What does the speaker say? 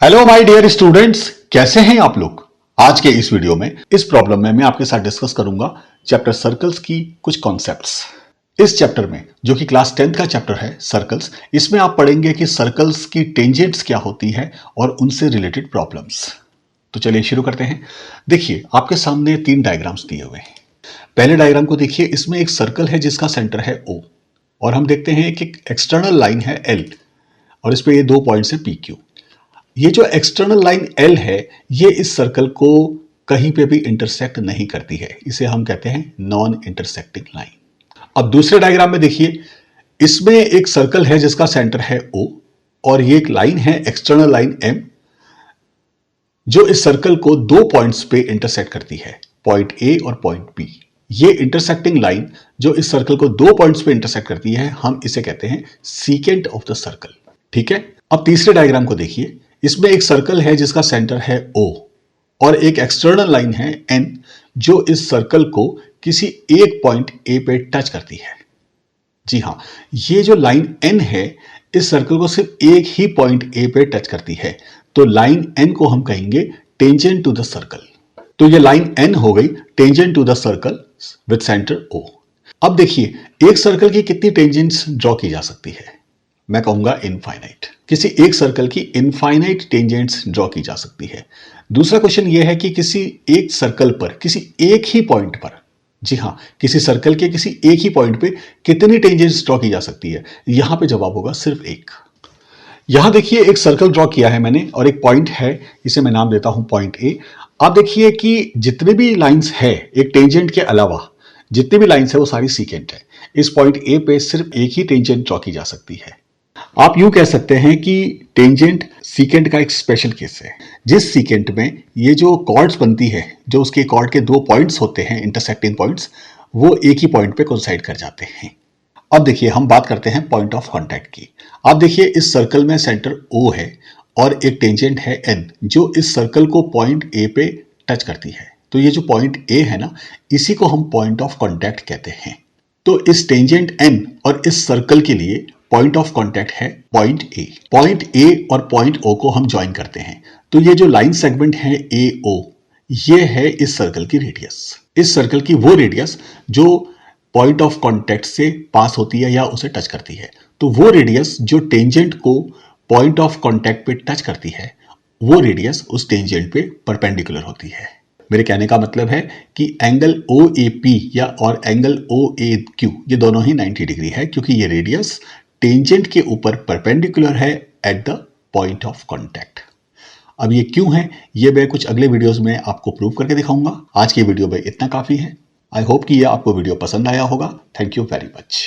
Hello my dear students, कैसे हैं आप लोग। आज के इस वीडियो में इस प्रॉब्लम में मैं आपके साथ डिस्कस करूंगा चैप्टर सर्कल्स की कुछ कॉन्सेप्ट्स। इस चैप्टर में जो कि क्लास 10th का चैप्टर है सर्कल्स, इसमें आप पढ़ेंगे कि सर्कल्स की टेंजेंट्स क्या होती है और उनसे रिलेटेड प्रॉब्लम्स। तो चलिए शुरू करते हैं। देखिए आपके सामने 3 डायग्राम्स दिए हुए हैं। पहले डायग्राम को देखिए, इसमें एक सर्कल है जिसका सेंटर है O और हम देखते हैं कि एक्सटर्नल लाइन है L और इस पे ये 2 पॉइंट्स है PQ। ये जो एक्सटर्नल लाइन L है ये इस सर्कल को कहीं पे भी इंटरसेक्ट नहीं करती है, इसे हम कहते हैं नॉन इंटरसेक्टिंग लाइन। अब दूसरे डायग्राम में देखिए, इसमें एक सर्कल है जिसका सेंटर है O और ये एक लाइन है एक्सटर्नल लाइन M जो इस सर्कल को 2 पॉइंट्स पे इंटरसेक्ट करती है, पॉइंट A और पॉइंट B। ये इंटरसेक्टिंग लाइन जो इस सर्कल को 2 पॉइंट्स पे इंटरसेक्ट करती है, हम इसे कहते हैं सीकेंट ऑफ द सर्कल। ठीक है। अब तीसरे डायग्राम को देखिए, इसमें एक सर्कल है जिसका सेंटर है O और एक एक्सटर्नल लाइन है N जो इस सर्कल को किसी एक पॉइंट A पे टच करती है। जी हां, ये जो लाइन N है इस सर्कल को सिर्फ एक ही पॉइंट A पे टच करती है, तो लाइन N को हम कहेंगे टेंजेंट टू द सर्कल। तो ये लाइन N हो गई tangent to the circle with centre O। अब देखिए एक सर्कल की कितनी टेंजेंट्स ड्रॉ की जा सकती है, मैं कहूंगा इनफाइनाइट। किसी एक सर्कल की इनफाइनाइट टेंजेंट्स ड्रॉ की जा सकती है। दूसरा क्वेश्चन यह है कि किसी एक सर्कल पर किसी एक ही पॉइंट पर, जी हां, किसी सर्कल के किसी एक ही पॉइंट पे कितनी टेंजेंट्स ड्रॉ की जा सकती है। यहां पे जवाब होगा सिर्फ एक। यहां देखिए एक सर्कल ड्रॉ किया है मैंने और एक पॉइंट है, इसे मैं नाम देता हूं पॉइंट ए। आप देखिए कि जितने भी लाइंस है एक टेंजेंट के अलावा जितनी भी लाइंस है वो सारी सीकेंट है। इस पॉइंट ए पे सिर्फ एक ही टेंजेंट ड्रॉ की जा सकती है। आप यूं कह सकते हैं कि टेंजेंट सीकेंट का एक स्पेशल केस है, जिस सीकेंट में ये जो कॉर्ड्स बनती है, जो उसके कॉर्ड के 2 पॉइंट्स होते हैं इंटरसेक्टिंग पॉइंट्स, वो एक ही पॉइंट पे कोइंसाइड कर जाते हैं। अब देखिए हम बात करते हैं पॉइंट ऑफ कांटेक्ट की। आप देखिए इस सर्कल में सेंटर O है और एक टेंजेंट है N जो इस सर्कल को पॉइंट A पे टच करती है। तो ये जो पॉइंट A है ना, इसी को हम पॉइंट ऑफ कांटेक्ट कहते हैं। तो इस टेंजेंट N और इस सर्कल के लिए पॉइंट ऑफ कांटेक्ट है पॉइंट A। पॉइंट A और पॉइंट O को हम ज्वाइन करते हैं, तो ये जो लाइन सेगमेंट है AO, ये है इस सर्कल की रेडियस। इस सर्कल की वो रेडियस जो पॉइंट ऑफ कांटेक्ट से पास होती है या उसे टच करती है। तो वो रेडियस जो टेंजेंट को पॉइंट ऑफ कांटेक्ट पे टच करती है, वो रेडियस उस टेंजेंट पे परपेंडिकुलर होती है। मेरे कहने का मतलब है कि एंगल OAP या और एंगल OAQ ये दोनों ही 90 डिग्री है, क्योंकि ये रेडियस टेंजेंट के ऊपर परपेंडिकुलर है at the point of contact. अब ये क्यों है, ये मैं कुछ अगले वीडियोस में आपको प्रूव करके दिखाऊंगा। आज की वीडियो में इतना काफी है। आई होप कि ये आपको वीडियो पसंद आया होगा। Thank you very much.